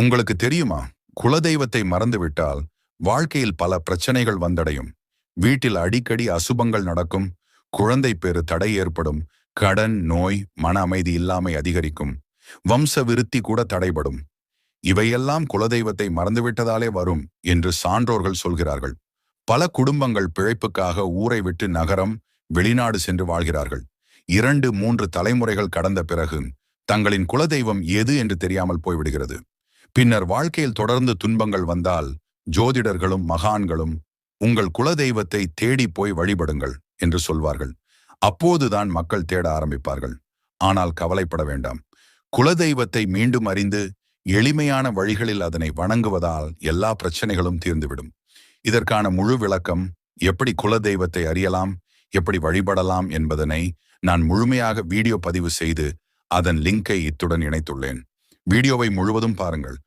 உங்களுக்கு தெரியுமா? குலதெய்வத்தை மறந்துவிட்டால் வாழ்க்கையில் பல பிரச்சனைகள் வந்தடையும். வீட்டில் அடிக்கடி அசுபங்கள் நடக்கும், குழந்தை பேறு தடை ஏற்படும், கடன், நோய், மன அமைதி இல்லாமை அதிகரிக்கும், வம்ச விருத்தி கூட தடைபடும். இவையெல்லாம் குலதெய்வத்தை மறந்துவிட்டதாலே வரும் என்று சான்றோர்கள் சொல்கிறார்கள். பல குடும்பங்கள் பிழைப்புக்காக ஊரை விட்டு நகரம், வெளிநாடு சென்று வாழ்கிறார்கள். 2, 3 தலைமுறைகள் கடந்த பிறகு தங்களின் குலதெய்வம் எது என்று தெரியாமல் போய்விடுகிறது. பின்னர் வாழ்க்கையில் தொடர்ந்து துன்பங்கள் வந்தால் ஜோதிடர்களும் மகான்களும் உங்கள் குலதெய்வத்தை தேடி போய் வழிபடுங்கள் என்று சொல்வார்கள். அப்போதுதான் மக்கள் தேட ஆரம்பிப்பார்கள். ஆனால் கவலைப்பட வேண்டாம். குலதெய்வத்தை மீண்டும் அறிந்து எளிமையான வழிகளில் அதனை வணங்குவதால் எல்லா பிரச்சனைகளும் தீர்ந்துவிடும். இதற்கான முழு விளக்கம், எப்படி குலதெய்வத்தை அறியலாம், எப்படி வழிபடலாம் என்பதனை நான் முழுமையாக வீடியோ பதிவு செய்து அதன் லிங்கை இத்துடன் இணைத்துள்ளேன். வீடியோவை முழுவதும் பாருங்கள்.